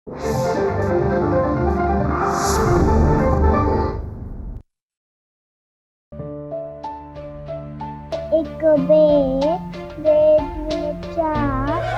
एक bed, bed चार.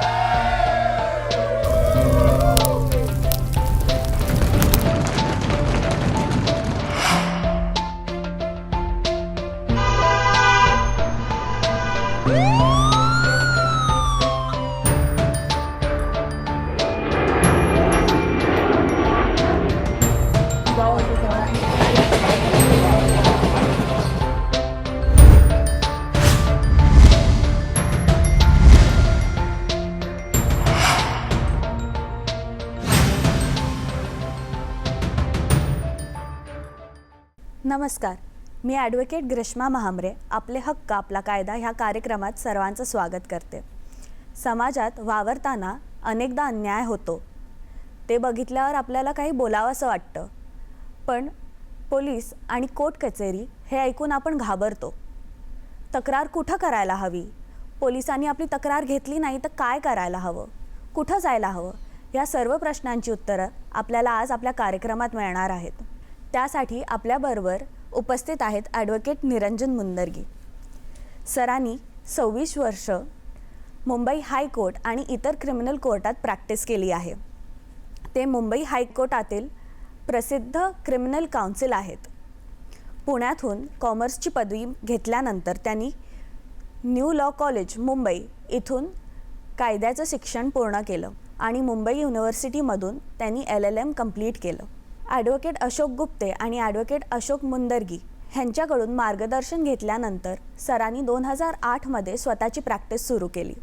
नमस्कार, मी ॲडव्होकेट ग्रीष्मा महामरे आपले हक्क आपला कायदा ह्या कार्यक्रमात सर्वांचं स्वागत करते. समाजात वावरताना अनेकदा अन्याय होतो. ते बघितल्यावर आपल्याला काही बोलावंसं वाटतं, पण पोलीस आणि कोर्ट कचेरी हे ऐकून आपण घाबरतो. तक्रार कुठं करायला हवी? पोलिसांनी आपली तक्रार घेतली नाही तर काय करायला हवं? कुठं जायला हवं? या सर्व प्रश्नांची उत्तरं आपल्याला आज आपल्या कार्यक्रमात मिळणार आहेत. त्यासाठी आपल्याबरोबर उपस्थित आहेत ॲडव्होकेट निरंजन मुंदर्गी. सरांनी 26 वर्ष मुंबई हायकोर्ट आणि इतर क्रिमिनल कोर्टात प्रॅक्टिस केली आहे. ते मुंबई हायकोर्टातील प्रसिद्ध क्रिमिनल काउन्सिल आहेत. पुण्यातून कॉमर्सची पदवी घेतल्यानंतर त्यांनी न्यू लॉ कॉलेज मुंबई इथून कायद्याचं शिक्षण पूर्ण केलं आणि मुंबई युनिव्हर्सिटीमधून त्यांनी LLM कंप्लीट केलं. ॲडव्होकेट अशोक गुप्ते आणि ॲडव्होकेट अशोक मुंदर्गी ह्यांच्याकडून मार्गदर्शन घेतल्यानंतर सरांनी 2008मध्ये स्वतःची प्रॅक्टिस सुरू केली.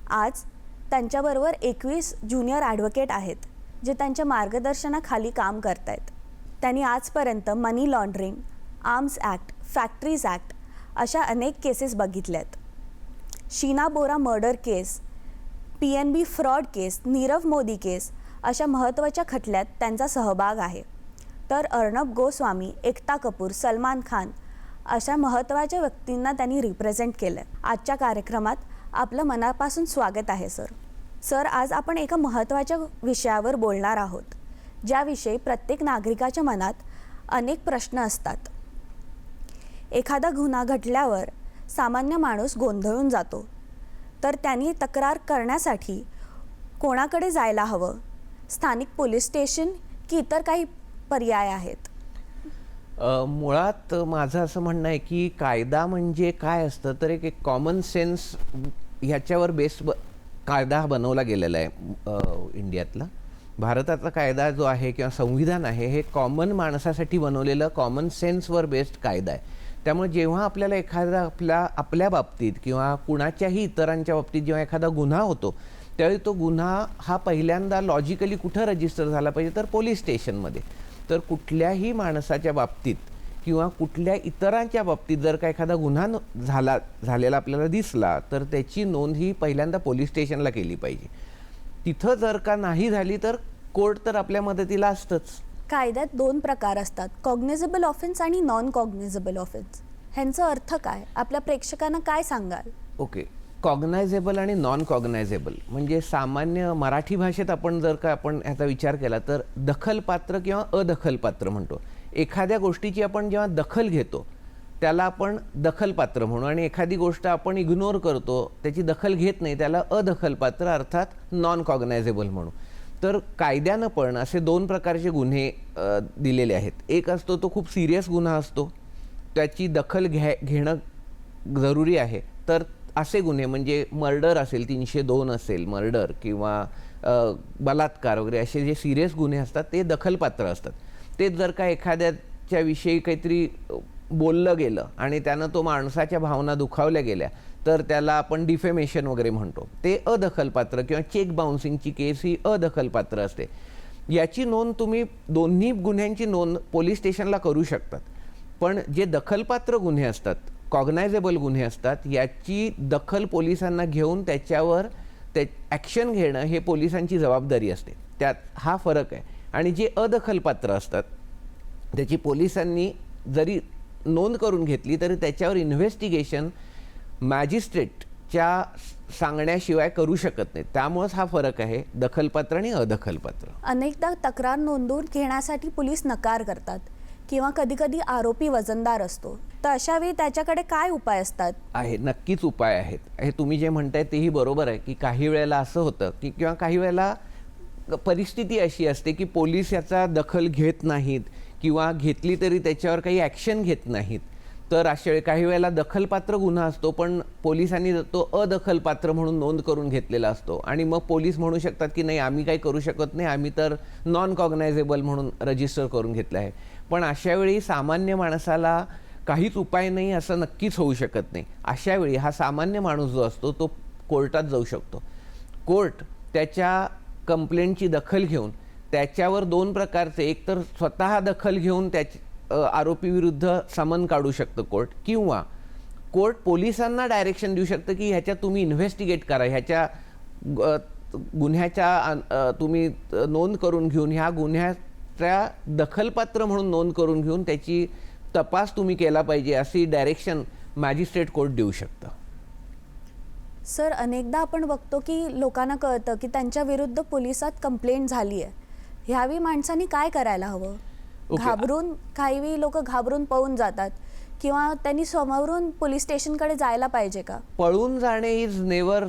आज त्यांच्याबरोबर 21 ज्युनियर ॲडव्होकेट आहेत जे त्यांच्या मार्गदर्शनाखाली काम करत आहेत. त्यांनी आजपर्यंत money laundering, arms act, factories act अशा अनेक केसेस बघितल्यात. Sheena Bora murder case, PNB fraud case, Nirav Modi case अशा महत्त्वाच्या खटल्यात त्यांचा सहभाग आहे. तर अर्णब गोस्वामी, एकता कपूर, सलमान खान अशा महत्त्वाच्या व्यक्तींना त्यांनी रिप्रेझेंट केलं. आजच्या कार्यक्रमात आपलं मनापासून स्वागत आहे सर. सर, आज आपण एका महत्त्वाच्या विषयावर बोलणार आहोत, ज्याविषयी प्रत्येक नागरिकाच्या मनात अनेक प्रश्न असतात. एखादा गुन्हा घडल्यावर सामान्य माणूस गोंधळून जातो, तर त्यांनी तक्रार करण्यासाठी कोणाकडे जायला हवं? स्थानिक पोलीस स्टेशन की इतर काही पर्याय आहेत? मुळात माझं असं म्हणणं आहे की कायदा म्हणजे काय असतं तर एक कॉमन सेन्स ह्याच्यावर कायदा बनवला गेलेला आहे. इंडियातला भारताचा कायदा जो आहे किंवा संविधान आहे हे कॉमन माणसासाठी बनवलेलं कॉमन सेन्सवर बेस्ड कायदा आहे. त्यामुळे जेव्हा आपल्याला एखादा आपल्या बाबतीत किंवा कुणाच्याही इतरांच्या बाबतीत जेव्हा एखादा गुन्हा होतो त्यावेळी तो गुन्हा हा पहिल्यांदा लॉजिकली कुठं रजिस्टर झाला पाहिजे तर पोलीस स्टेशनमध्ये. तर कुठल्याही माणसाच्या बाबतीत किंवा कुठल्या इतरांच्या बाबतीत जर का एखादा गुन्हा झालेला आपल्याला दिसला तर त्याची नोंद ही पहिल्यांदा पोलीस स्टेशनला केली पाहिजे. तिथं जर का नाही झाली तर कोर्ट तर आपल्या मदतीला असतंच. कायद्यात 2 प्रकार असतात, कॉग्निझेबल ऑफेन्स आणि नॉन कॉग्निझेबल ऑफेन्स. ह्यांचा अर्थ काय? आपल्या प्रेक्षकांना काय सांगाल? ओके, कॉग्नायझेबल आणि नॉन कॉग्नायझेबल म्हणजे सामान्य मराठी भाषेत आपण जर का आपण ह्याचा विचार केला तर दखलपात्र किंवा अदखलपात्र म्हणतो. एखाद्या गोष्टीची आपण जेव्हा दखल घेतो त्याला आपण दखलपात्र म्हणू आणि एखादी गोष्ट आपण इग्नोर करतो, त्याची दखल घेत नाही, त्याला अदखलपात्र अर्थात नॉन कॉग्नायझेबल म्हणू. तर कायद्यानं पण असे 2 प्रकारचे गुन्हे दिलेले आहेत. एक असतो तो खूप सिरियस गुन्हा असतो, त्याची दखल घेणं जरुरी आहे. तर असे गुन्हे म्हणजे मर्डर असेल, 302 असेल मर्डर किंवा बलात्कार वगैरे असे जे सिरियस गुन्हे असतात ते दखलपात्र असतात. ते जर का एखाद्याच्या विषयी काहीतरी बोललं गेलं आणि त्यानं तो माणसाच्या भावना दुखावल्या गेल्या तर त्याला आपण डिफेमेशन वगैरे म्हणतो, ते अदखलपात्र. किंवा चेक बाउन्सिंगची केस ही अदखलपात्र असते. याची नोंद तुम्ही दोन्ही गुन्ह्यांची नोंद पोलीस स्टेशनला करू शकतात. पण जे दखलपात्र गुन्हे असतात, कॉग्नायझेबल गुन्हे असतात, याची दखल पोलिसांना घेऊन त्याच्यावर ॲक्शन घेणं हे पोलिसांची जबाबदारी असते. त्यात हा फरक आहे. आणि जे अदखलपात्र असतात त्याची पोलिसांनी जरी नोंद करून घेतली तरी त्याच्यावर इन्व्हेस्टिगेशन मॅजिस्ट्रेटच्या त्याच्या सांगण्याशिवाय करू शकत नाही. त्यामुळेच हा फरक आहे दखलपात्र आणि अदखलपात्र. अनेकदा तक्रार नोंदवून घेण्यासाठी पोलीस नकार करतात किंवा कधीकधी आरोपी वजनदार असतो, तर अशा वेळी त्याच्याकडे काय उपाय असतात? आहे, नक्कीच उपाय आहेत. हे तुम्ही जे म्हणताय तेही बरोबर आहे की काही वेळेला असं होतं की किंवा काही वेळेला परिस्थिती अशी असते की पोलीस याचा दखल घेत नाहीत किंवा घेतली तरी त्याच्यावर काही ॲक्शन घेत नाहीत. तर अशा वेळी काही वेळेला दखलपात्र गुन्हा असतो पण पोलिसांनी तो अदखलपात्र म्हणून नोंद करून घेतलेला असतो आणि मग पोलीस म्हणू शकतात की नाही आम्ही काही करू शकत नाही, आम्ही तर नॉन कॉग्नायझेबल म्हणून रजिस्टर करून घेतलं आहे. पण अशा वेळी सामान्य माणसाला काहीच उपाय नाही असं नक्कीच होऊ शकत नाही. अशा वेळी हा सामान्य माणूस जो असतो तो कोर्टात जाऊ शकतो. कोर्ट त्याच्या कंप्लेंटची दखल घेऊन त्याच्यावर दोन प्रकारचे, एक तर स्वतः दखल घेऊन आरोपी विरुद्ध समन काढू शकतं कोर्ट, किंवा कोर्ट पोलिसांना डायरेक्शन देऊ शकतं की ह्याच्यात तुम्ही इन्व्हेस्टिगेट करा, ह्याच्या गुन्ह्याच्या तुम्ही नोंद करून घेऊन ह्या गुन्ह्याच्या दखलपात्र म्हणून नोंद करून घेऊन त्याची तपास तुम्ही केला पाहिजे अशी डायरेक्शन मॅजिस्ट्रेट कोर्ट देऊ शकतं. सर, अनेकदा आपण बघतो की लोकांना कळतं की त्यांच्या विरुद्ध पोलिसात कंप्लेंट झाली आहे. ह्यावेळी माणसांनी काय करायला हवं? घाबरून काही वेळी लोक घाबरून पळून जातात किंवा त्यांनी समोरून पोलीस स्टेशनकडे जायला पाहिजे का? पळून जाणे is never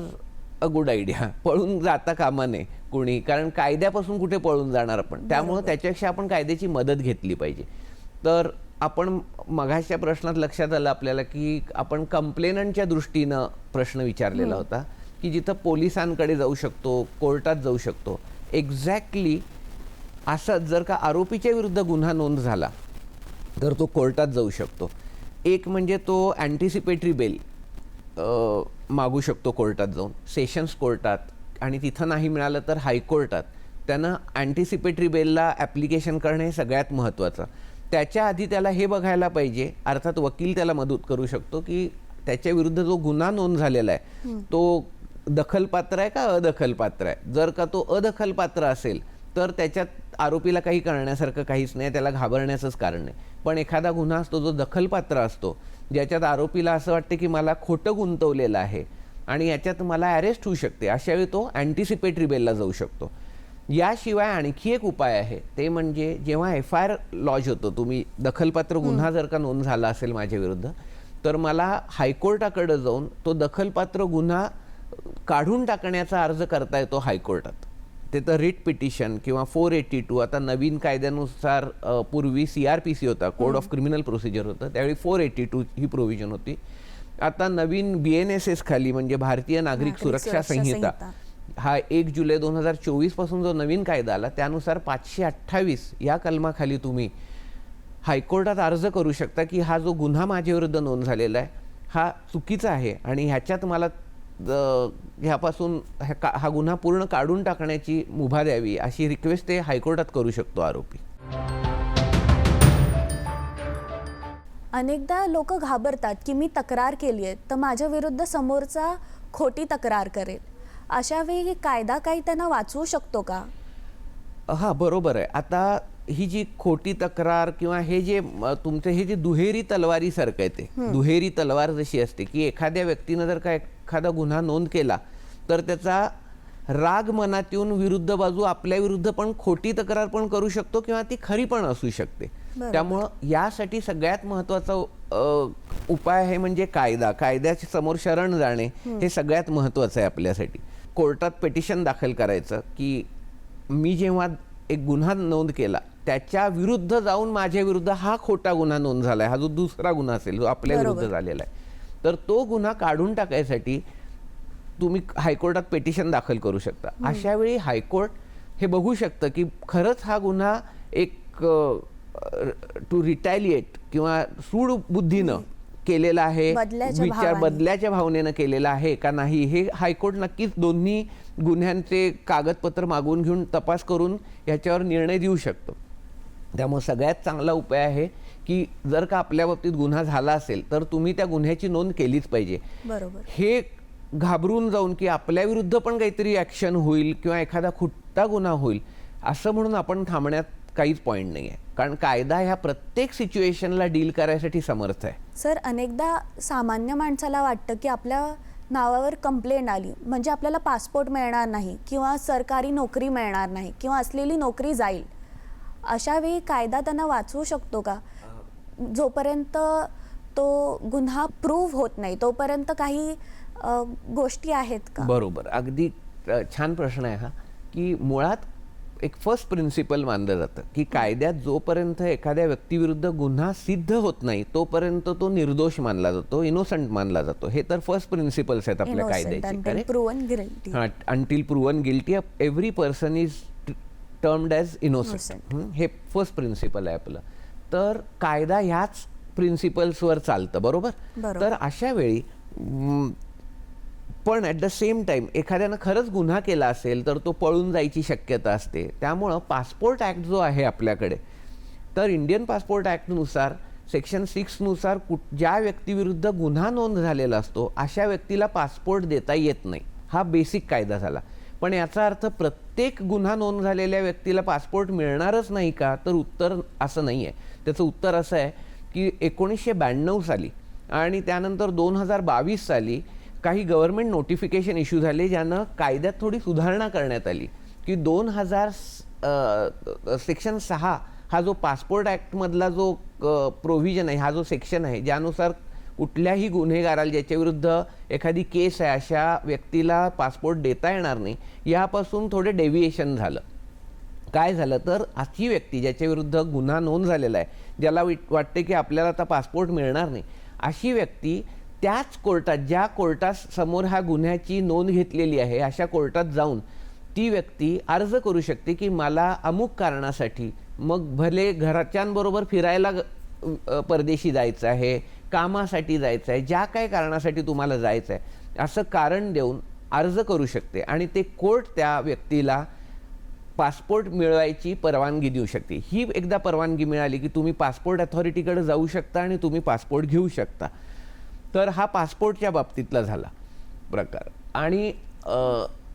a good idea. पळून जाता कामा नये कोणी, कारण कायद्यापासून कुठे पळून जाणार आपण. त्यामुळे त्याच्यापेक्षा आपण कायद्याची मदत घेतली पाहिजे. तर आपण मगाच्या प्रश्नात लक्षात आलं आपल्याला की आपण कंप्लेनंटच्या दृष्टीनं प्रश्न विचारलेला होता की जिथं पोलिसांकडे जाऊ शकतो, कोर्टात जाऊ शकतो. एक्झॅक्टली असं जर का आरोपीच्या विरुद्ध गुन्हा नोंद झाला तर तो कोर्टात जाऊ शकतो. एक म्हणजे तो अँटिसिपेटरी बेल मागू शकतो कोर्टात जाऊन, सेशन्स कोर्टात, आणि तिथं नाही मिळालं तर हायकोर्टात. त्यानं अँटिसिपेटरी बेलला ॲप्लिकेशन करणं हे सगळ्यात महत्त्वाचं. त्याच्या आधी त्याला हे बघायला पाहिजे, अर्थात वकील त्याला मदत करू शकतो की त्याच्या विरुद्ध जो गुन्हा नोंद झालेला आहे तो दखलपात्र आहे का अदखलपात्र आहे. जर का तो अदखलपात्र असेल तर त्याच्यात आरोपीला काही करण्यासारखं काहीच नाही, त्याला घाबरण्याचंच कारण नाही. पण एखादा गुन्हा असतो जो दखलपात्र असतो, ज्याच्यात आरोपीला असं वाटतं की मला खोटं गुंतवलेलं आहे आणि याच्यात मला अरेस्ट होऊ शकते, अशावेळी तो अँटिसिपेटरी बेलला जाऊ शकतो. याशिवाय आणखी एक उपाय आहे, ते म्हणजे जेव्हा FIR लॉज होतो, तुम्ही दखलपात्र गुन्हा जर का नोंद झाला असेल माझ्या विरुद्ध, तर मला हायकोर्टाकडे जाऊन तो दखलपात्र गुन्हा काढून टाकण्याचा अर्ज करता येतो हायकोर्टात. ते तर रिट पिटिशन किंवा 482, आता नवीन कायद्यानुसार पूर्वी CRPC होता, कोड ऑफ क्रिमिनल प्रोसिजर होतं, त्यावेळी 482 ही प्रोव्हिजन होती. आता नवीन BNSS खाली म्हणजे भारतीय नागरिक सुरक्षा संहिता हा 1 जुलै 2024 पासून जो नवीन कायदा आला त्यानुसार 528 या कलमाखाली तुम्ही हायकोर्टात अर्ज करू शकता की हा जो गुन्हा माझ्याविरुद्ध नोंद झालेला आहे हा चुकीचा आहे आणि ह्याच्यात मला ह्यापासून हा गुन्हा पूर्ण काढून टाकण्याची मुभा द्यावी, अशी रिक्वेस्ट ते हायकोर्टात करू शकतो आरोपी. अनेकदा लोक घाबरतात की मी तक्रार केली आहे तर माझ्या विरुद्ध समोरचा खोटी तक्रार करेल. अशा वेळी कायदा काही त्यांना वाचवू शकतो का? हा, बरोबर आहे. आता ही जी खोटी तक्रार किंवा हे जे तुमचं हे जे दुहेरी तलवारीसारखं आहे, ते दुहेरी तलवार जशी असते की एखाद्या व्यक्तीनं जर का एखादा गुन्हा नोंद केला तर त्याचा राग मनात येऊन विरुद्ध बाजू आपल्या विरुद्ध पण खोटी तक्रार पण करू शकतो किंवा ती खरी पण असू शकते. त्यामुळं यासाठी सगळ्यात महत्त्वाचा उपाय आहे म्हणजे कायद्याच्या समोर शरण जाणे हे सगळ्यात महत्त्वाचं आहे आपल्यासाठी. कोर्टात पिटिशन दाखल करायचं की मी जेव्हा एक गुन्हा नोंद केला त्याच्या विरुद्ध जाऊन माझ्या विरुद्ध हा खोटा गुन्हा नोंद झाला आहे, हा जो दुसरा गुन्हा असेल जो आपल्या विरुद्ध झालेला आहे, तर तो गुन्हा काढून टाकायसाठी तुम्ही हायकोर्टात पिटिशन दाखल करू शकता. अशा वेळी हायकोर्ट हे बघू शकतं की खरंच हा गुन्हा एक टू रिटॅलिएट किंवा सूड बुद्धीनं केलेला आहे, बदल्याच्या भावनेनं केलेला आहे का नाही, हे हायकोर्ट नक्कीच दोन्ही गुन्ह्यांचे कागदपत्र मागवून घेऊन तपास करून याच्यावर निर्णय देऊ शकतो. त्यामुळे सगळ्यात चांगला उपाय आहे की जर का आपल्या बाबतीत गुन्हा झाला असेल तर तुम्ही त्या गुन्ह्याची नोंद केलीच पाहिजे. बरोबर. हे घाबरून जाऊन की आपल्या विरुद्ध पण काहीतरी ॲक्शन होईल किंवा एखादा खोटा गुन्हा होईल असं म्हणून आपण थांबण्यात काहीच पॉईंट नाही आहे, कारण कायदा ह्या प्रत्येक सिच्युएशनला डील करायसाठी समर्थ आहे. सर, अनेकदा सामान्य माणसाला वाटतं की आपल्या नावावर कंप्लेंट आली म्हणजे आपल्याला पासपोर्ट मिळणार नाही किंवा सरकारी नोकरी मिळणार नाही किंवा असलेली नोकरी जाईल, अशा वेळी कायदा त्यांना वाचवू शकतो का? जोपर्यंत तो गुन्हा प्रूव्ह होत नाही तोपर्यंत काही गोष्टी आहेत का? बरोबर, अगदी छान प्रश्न आहे हा, की मुळात एक फर्स्ट प्रिन्सिपल मानलं जातं की कायद्यात जोपर्यंत एखाद्या व्यक्तीविरुद्ध गुन्हा सिद्ध होत नाही तोपर्यंत तो निर्दोष मानला जातो, इनोसंट मानला जातो. हे तर फर्स्ट प्रिन्सिपल्स आहेत आपल्या कायद्याचे. Proven guilty. Until proven guilty every person is termed as innocent. हे फर्स्ट प्रिन्सिपल आहे आपलं. तर कायदा ह्याच प्रिन्सिपल्सवर चालतं, बरोबर. तर अशा वेळी पण ॲट द सेम टाईम एखाद्यानं खरंच गुन्हा केला असेल तर तो पळून जायची शक्यता असते. त्यामुळं पासपोर्ट ॲक्ट जो आहे आपल्याकडे, तर इंडियन पासपोर्ट ॲक्टनुसार सेक्शन 6 नुसार ज्या व्यक्तीविरुद्ध गुन्हा नोंद झालेला असतो अशा व्यक्तीला पासपोर्ट देता येत नाही. हा बेसिक कायदा झाला. पण याचा अर्थ प्रत्येक गुन्हा नोंद झालेल्या व्यक्तीला पासपोर्ट मिळणारच नाही का? तर उत्तर असं नाही आहे. त्याचं उत्तर असं आहे की 1992 साली आणि त्यानंतर 2022 साली काही गव्हर्नमेंट नोटिफिकेशन इश्यू झाले, ज्यानं कायद्यात थोडी सुधारणा करण्यात आली की 2000 सेक्शन 6 हा जो पासपोर्ट ॲक्टमधला जो प्रोव्हिजन आहे, हा जो सेक्शन आहे, ज्यानुसार कुठल्याही गुन्हेगाराला ज्याच्याविरुद्ध एखादी केस आहे अशा व्यक्तीला पासपोर्ट देता येणार नाही, यापासून थोडे डेव्हिएशन झालं. काय झालं तर अशी व्यक्ती ज्याच्याविरुद्ध गुन्हा नोंद झालेला आहे, ज्याला वाटते की आपल्याला आता पासपोर्ट मिळणार नाही, अशी व्यक्ती त्याच कोर्टात, ज्या कोर्टासमोर ह्या गुन्ह्याची नोंद घेतलेली आहे अशा कोर्टात जाऊन ती व्यक्ती अर्ज करू शकते की मला अमुक कारणासाठी, मग भले घरच्यांबरोबर फिरायला परदेशी जायचं आहे, कामासाठी जायचं आहे, ज्या काही कारणासाठी तुम्हाला जायचं आहे असं कारण देऊन अर्ज करू शकते आणि ते कोर्ट त्या व्यक्तीला पासपोर्ट मिळवायची परवानगी देऊ शकते. ही एकदा परवानगी मिळाली की तुम्ही पासपोर्ट अथॉरिटीकडे जाऊ शकता आणि तुम्ही पासपोर्ट घेऊ शकता. तर हा पासपोर्टच्या बाबतीतला झाला प्रकार. आणि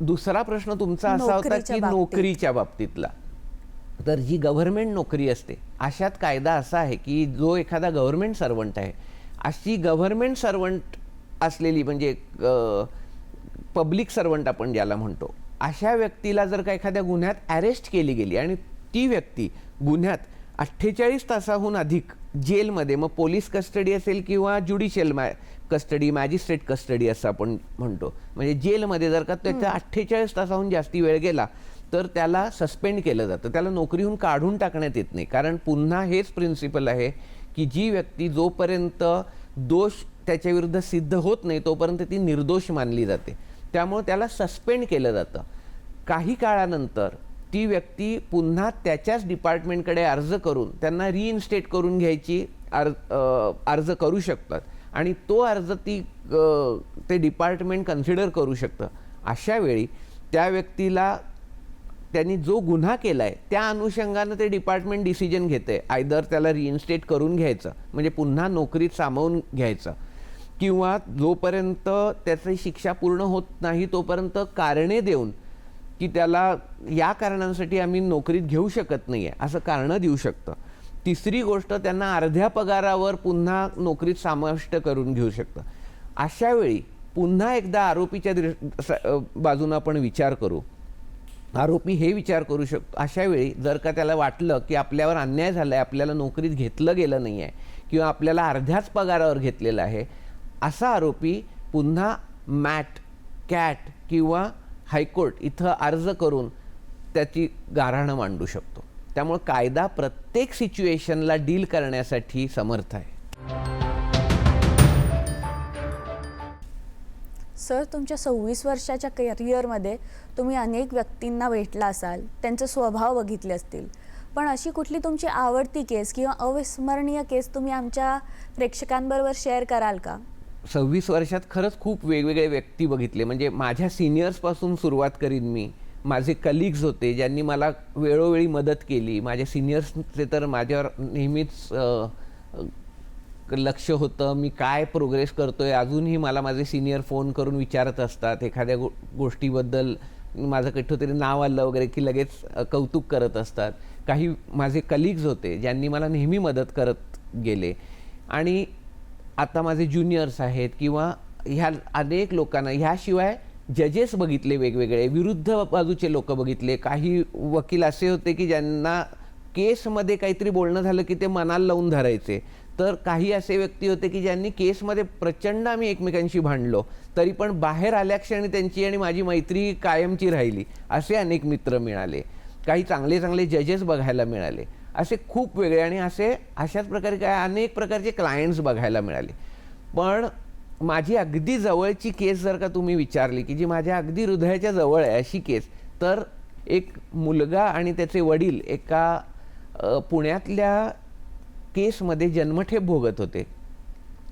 दुसरा प्रश्न तुमचा असा होता की नोकरीच्या बाबतीतला. तर जी गव्हर्नमेंट नोकरी असते अशात कायदा असा आहे की जो एखादा गव्हर्नमेंट सर्वंट आहे, अशी गव्हर्नमेंट सर्वंट असलेली म्हणजे पब्लिक सर्वंट आपण ज्याला म्हणतो, अशा व्यक्तीला जर का एखाद्या गुन्ह्यात अरेस्ट केली गेली आणि ती व्यक्ती गुन्ह्यात 48 तासाहून अधिक जेलमध्ये, मग पोलीस कस्टडी असेल किंवा ज्युडिशियल कस्टडी, मॅजिस्ट्रेट कस्टडी असं आपण म्हणतो, म्हणजे जेलमध्ये जर का त्याचा 48 तासाहून जास्ती वेळ गेला तर त्याला सस्पेंड केलं जातं, त्याला नोकरीहून काढून टाकण्यात येत नाही. कारण पुन्हा हेच प्रिन्सिपल आहे की जी व्यक्ती जोपर्यंत दोष त्याच्याविरुद्ध सिद्ध होत नाही तोपर्यंत ती निर्दोष मानली जाते. त्यामुळे त्याला सस्पेंड केलं जातं. काही काळानंतर ती व्यक्ती पुन्हा त्याच्याच डिपार्टमेंटकडे अर्ज करून त्यांना रिइन्स्टेट करून घ्यायची अर्ज करू शकतात आणि तो अर्ज ते डिपार्टमेंट कन्सिडर करू शकतं. अशा वेळी त्या व्यक्तीला त्यांनी जो गुन्हा केला आहे त्या अनुषंगानं ते डिपार्टमेंट डिसिजन घेते, आयदर त्याला रिइन्स्टेट करून घ्यायचं म्हणजे पुन्हा नोकरीत सामावून घ्यायचं, किंवा जोपर्यंत त्याची शिक्षा पूर्ण होत नाही तोपर्यंत कारणे देऊन की त्याला या कारणांसाठी आम्ही नोकरीत घेऊ शकत नाही आहे असं कारणं देऊ शकतं. तिसरी गोष्ट, त्यांना अर्ध्या पगारावर पुन्हा नोकरीत समाविष्ट करून घेऊ शकतं. अशा वेळी पुन्हा एकदा आरोपीच्या बाजूनं आपण विचार करू. आरोपी हे विचार करू शकतो अशा वेळी जर का त्याला वाटलं की आपल्यावर अन्याय झाला आहे, आपल्याला नोकरीत घेतलं गेलं नाही आहे किंवा आपल्याला अर्ध्याच पगारावर घेतलेलं आहे, असा आरोपी पुन्हा मॅट, कॅट किंवा हायकोर्ट इथं अर्ज करून त्याची गाऱ्हाणं मांडू शकतो. त्यामुळे कायदा प्रत्येक सिच्युएशनला डील करण्यासाठी समर्थ आहे. सर, तुमच्या 26 वर्षाच्या करिअरमध्ये तुम्ही अनेक व्यक्तींना भेटला असाल, त्यांचे स्वभाव बघितले असतील, पण अशी कुठली तुमची आवडती केस किंवा अविस्मरणीय केस तुम्ही आमच्या प्रेक्षकांबरोबर शेअर कराल का? 26 वर्षात खरंच खूप वेगवेगळे व्यक्ती बघितले. म्हणजे माझ्या सिनियर्सपासून सुरुवात करीन मी. माझे कलिग्स होते ज्यांनी मला वेळोवेळी मदत केली. माझ्या सिनियर्सचे तर माझ्यावर नेहमीच लक्ष होतं, मी काय प्रोग्रेस करतोय. अजूनही मला माझे सिनियर फोन करून विचारत असतात एखाद्या गोष्टीबद्दल, माझं कुठंतरी नाव आलं वगैरे की लगेच कौतुक करत असतात. काही माझे कलिग्स होते ज्यांनी मला नेहमी मदत करत गेले. आणि आता माझे ज्युनियर्स आहेत किंवा ह्या अनेक लोकांना, ह्याशिवाय जजेस बघितले वेगवेगळे, विरुद्ध बाजूचे लोक बघितले. काही वकील असे होते की ज्यांना केसमध्ये काहीतरी बोलणं झालं की ते मनाला लावून धरायचे. तर काही असे व्यक्ती होते की ज्यांनी केसमध्ये प्रचंड आम्ही एकमेकांशी भांडलो, तरी पण बाहेर आल्या क्षणी त्यांची आणि माझी मैत्री कायमची राहिली. असे अनेक मित्र मिळाले. काही चांगले चांगले जजेस बघायला मिळाले. असे खूप वेगळे आणि अशाच प्रकारे काय अनेक प्रकारचे क्लायंट्स बघायला मिळाले. पण माझी अगदी जवळची केस जर का तुम्ही विचारली की जी माझ्या अगदी हृदयाच्या जवळ आहे अशी केस, तर एक मुलगा आणि त्याचे वडील एका पुण्यातल्या केसमध्ये जन्मठेप भोगत होते.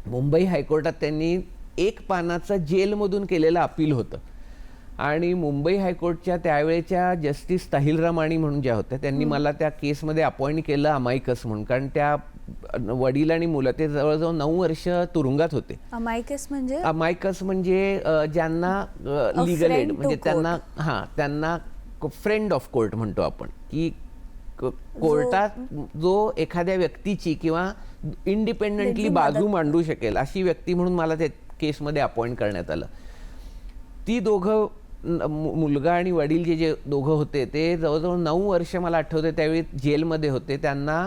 मुंबई हायकोर्टात त्यांनी 1 पानाचं जेलमधून केलेलं अपील होतं आणि मुंबई हायकोर्टच्या त्यावेळेच्या जस्टिस ताहिल रमाणी म्हणून ज्या होत्या, त्यांनी मला त्या केसमध्ये अपॉइंट केलं अमायकस म्हणून. कारण त्या वडील आणि मुलं ते जवळजवळ 9 वर्ष तुरुंगात होते. अमायकस म्हणजे ज्यांना लिगल एड, म्हणजे त्यांना त्यांना फ्रेंड ऑफ कोर्ट म्हणतो आपण, की कोर्टात जो एखाद्या व्यक्तीची किंवा इंडिपेंडेंटली बाजू मांडू शकेल अशी व्यक्ती म्हणून मला त्या केसमध्ये अपॉइंट करण्यात आलं. ती दोघं, मुलगा आणि वडील जे दोघं होते ते जवळजवळ 9 वर्ष मला आठवते त्यावेळी जेलमध्ये होते. त्यांना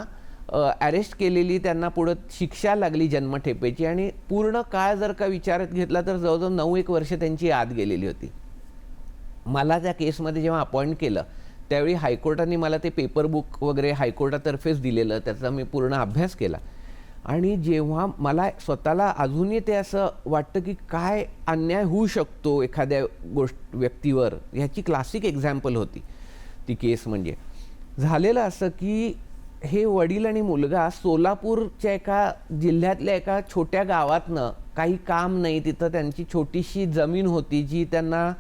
अरेस्ट केलेली, त्यांना पुढं शिक्षा लागली जन्मठेपेची आणि पूर्ण काळ जर का विचारात घेतला तर जवळजवळ 9-1 वर्ष त्यांची आत गेलेली होती. मला त्या केसमध्ये जेव्हा अपॉइंट केलं त्यावेळी हायकोर्टाने मला ते पेपर बुक वगैरे हायकोर्टातर्फेच दिलेलं, त्याचा मी पूर्ण अभ्यास केला. आणि जेव्हा मला स्वतःला अजूनही ते असं वाटतं की काय अन्याय होऊ शकतो एखाद्या व्यक्तीवर, ह्याची क्लासिक एक्झाम्पल होती ती केस. म्हणजे झालेलं असं की हे वडील आणि मुलगा सोलापूरच्या एका जिल्ह्यातल्या एका छोट्या गावातनं, काही काम नाही तिथं, त्यांची छोटीशी जमीन होती जी त्यांना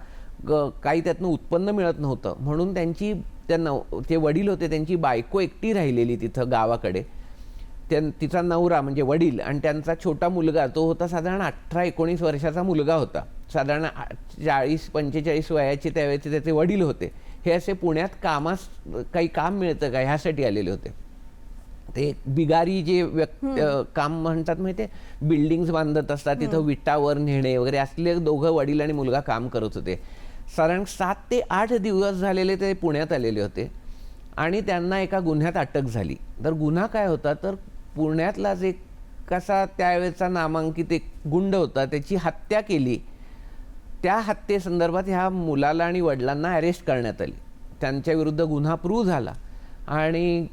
काही त्यातनं उत्पन्न मिळत नव्हतं म्हणून त्यांना ते वडील होते, त्यांची बायको एकटी राहिलेली तिथं गावाकडे. तिचा नवरा म्हणजे वडील आणि त्यांचा छोटा मुलगा, तो होता साधारण 18-19 वर्षाचा मुलगा होता. साधारण 40-45 वयाचे त्यावेळेचे त्याचे वडील होते. हे असे पुण्यात काही काम मिळतं का ह्यासाठी आलेले होते. ते बिगारी जे काम म्हणतात माहिती आहे, बिल्डिंग्स बांधत असतात तिथं विटावर नेणे वगैरे, असले दोघं वडील आणि मुलगा काम करत होते. साधारण 7 ते 8 दिवस झालेले ते पुण्यात आलेले होते आणि त्यांना एका गुन्ह्यात अटक झाली. तर गुन्हा काय होता, तर पुण्यातलाच एक कसा त्यावेळेचा नामांकित एक गुंड होता, त्याची हत्या केली. त्या हत्येसंदर्भात ह्या मुलाला आणि वडिलांना अरेस्ट करण्यात आली. त्यांच्या विरुद्ध गुन्हा प्रूव्ह झाला आणि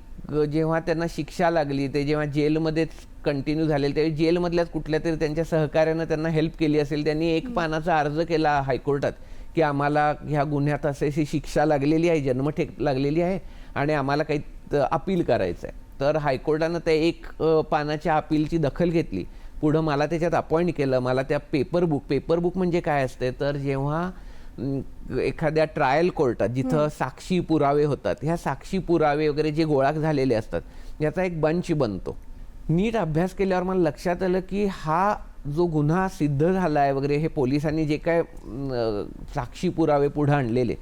जेव्हा त्यांना शिक्षा लागली, ते जेव्हा जेलमध्येच कंटिन्यू झालेले, त्यावेळी जेलमधल्याच कुठल्या तरी त्यांच्या सहकार्यानं त्यांना हेल्प केली असेल, त्यांनी 1 पानाचा अर्ज केला हायकोर्टात की आम्हाला ह्या गुन्ह्यात अशी शिक्षा लागलेली आहे, जन्मठेप लागलेली आहे आणि आम्हाला काही अपील करायचं आहे. तर हायकोर्टानं त्या 1 पानाच्या अपीलची दखल घेतली. पुढं मला त्याच्यात अपॉइंट केलं. मला त्या पेपर बुक म्हणजे काय असते, तर जेव्हा एखाद्या ट्रायल कोर्टात जिथं साक्षी पुरावे होतात, ह्या साक्षी पुरावे वगैरे जे गोळा झालेले असतात याचा एक बंच बनतो. नीट अभ्यास केल्यावर मला लक्षात आलं की हा जो गुन्हा सिद्ध झाला आहे वगैरे, हे पोलिसांनी जे काय साक्षी पुरावे पुढे आणलेले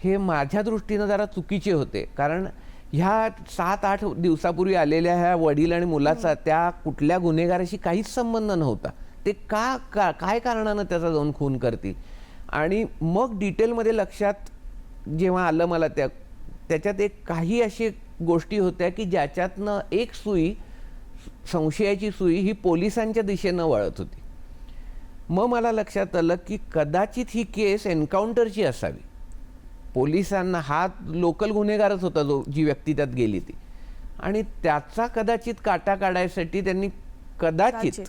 हे माझ्या दृष्टीनं जरा चुकीचे होते. कारण ह्या 7-8 दिवसापूर्वी आलेल्या ह्या वडील आणि मुलाचा त्या कुठल्या गुन्हेगाराशी काहीच संबंध नव्हता. ते काय कारणानं त्याचा जाऊन खून करतील. आणि मग डिटेलमध्ये लक्षात जेव्हा आलं मला त्याच्यात काही अशी गोष्टी होत्या की ज्याच्यातनं एक संशयाची सुई ही पोलिसांच्या दिशेनं वळत होती. मग मला लक्षात आलं की कदाचित ही केस एन्काउंटरची असावी. पोलिसांना हा लोकल गुन्हेगारच होता जी व्यक्ती त्यात गेली ती, आणि त्याचा कदाचित काटा काढायसाठी त्यांनी कदाचित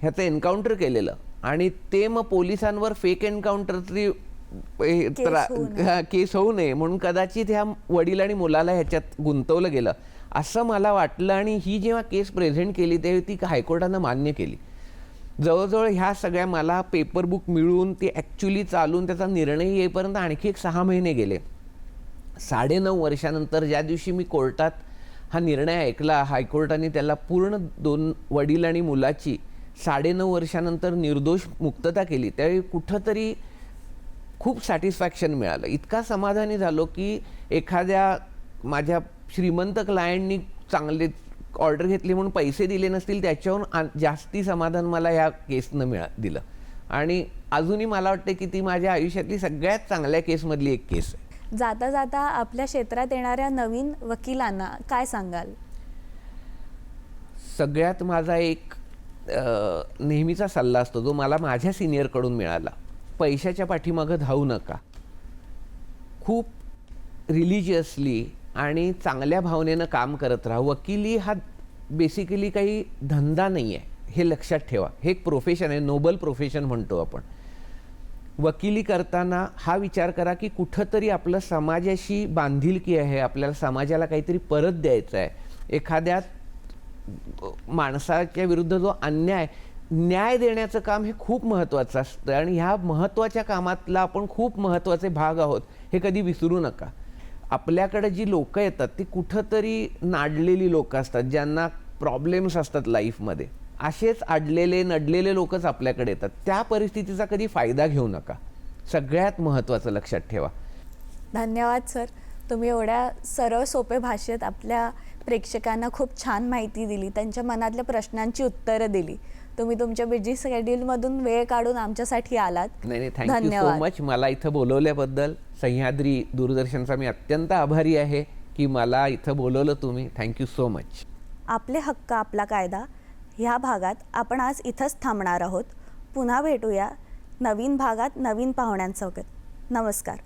ह्याचं एन्काउंटर केलेलं आणि ते मग पोलिसांवर फेक एन्काउंटरची केस होऊ नये म्हणून कदाचित ह्या वडील आणि मुलाला ह्याच्यात गुंतवलं गेलं असं मला वाटलं. आणि ही जेव्हा केस प्रेझेंट केली तेव्हा ती हायकोर्टानं मान्य केली. जवळजवळ ह्या सगळ्या मला पेपर बुक मिळून ते ॲक्च्युली चालून त्याचा निर्णय येईपर्यंत आणखी 6 महिने गेले. 9.5 वर्षानंतर ज्या दिवशी मी कोर्टात हा निर्णय ऐकला, हायकोर्टाने त्याला पूर्ण 2 वडील आणि मुलाची 9.5 वर्षानंतर निर्दोष मुक्तता केली, त्यावेळी कुठंतरी खूप सॅटिस्फॅक्शन मिळालं. इतका समाधानी झालो की एखाद्या माझ्या श्रीमंत क्लायंटनी चांगले ऑर्डर घेतली म्हणून पैसे दिले नसतील त्याच्याहून जास्ती समाधान मला ह्या केसनं दिलं. आणि अजूनही मला वाटतं की ती माझ्या आयुष्यातली सगळ्यात चांगल्या केसमधली एक केस आहे. जाता जाता आपल्या क्षेत्रात येणाऱ्या नवीन वकिलांना काय सांगाल? सगळ्यात माझा एक नेहमीचा सल्ला असतो जो मला माझ्या सिनियरकडून मिळाला, पैशाच्या पाठीमागं धावू नका. खूप रिलिजियसली आणि चांगल्या भावनेनं काम करत राहा. वकिली हा बेसिकली काही धंदा नाही आहे, हे लक्षात ठेवा. हे एक प्रोफेशन आहे, नोबल प्रोफेशन म्हणतो आपण. वकिली करताना हा विचार करा की कुठंतरी आपलं समाजाशी बांधिलकी आहे, आपल्याला समाजाला काहीतरी परत द्यायचं आहे. एखाद्या माणसाच्या विरुद्ध जो न्याय देण्याचं काम हे खूप महत्त्वाचं असतं आणि ह्या महत्त्वाच्या कामातला आपण खूप महत्त्वाचे भाग आहोत हे कधी विसरू नका. आपल्याकडे जी लोकं येतात ती कुठंतरी नाडलेली लोकं असतात, ज्यांना प्रॉब्लेम्स असतात लाईफमध्ये. असेच अडलेले नडलेले लोकच आपल्याकडे येतात. त्या परिस्थितीचा कधी फायदा घेऊ नका. सगळ्यात महत्त्वाचं लक्षात ठेवा. धन्यवाद सर, तुम्ही एवढ्या सरळ सोपे भाषेत आपल्या प्रेक्षकांना खूप छान माहिती दिली, त्यांच्या मनातल्या प्रश्नांची उत्तरं दिली. तुम्ही तुमच्या बिझी शेड्यूलमधून वेळ काढून आमच्यासाठी आलात. नाही, थँक्यू सो मच. मला इथं बोलवल्याबद्दल सह्याद्री दूरदर्शनचा मी अत्यंत आभारी आहे की मला इथं बोलवलं तुम्ही. Thank you so much. आपले हक्क आपला कायदा ह्या भागात आपण आज इथंच थांबणार आहोत. पुन्हा भेटूया नवीन भागात नवीन पाहुण्यांसोबत. नमस्कार.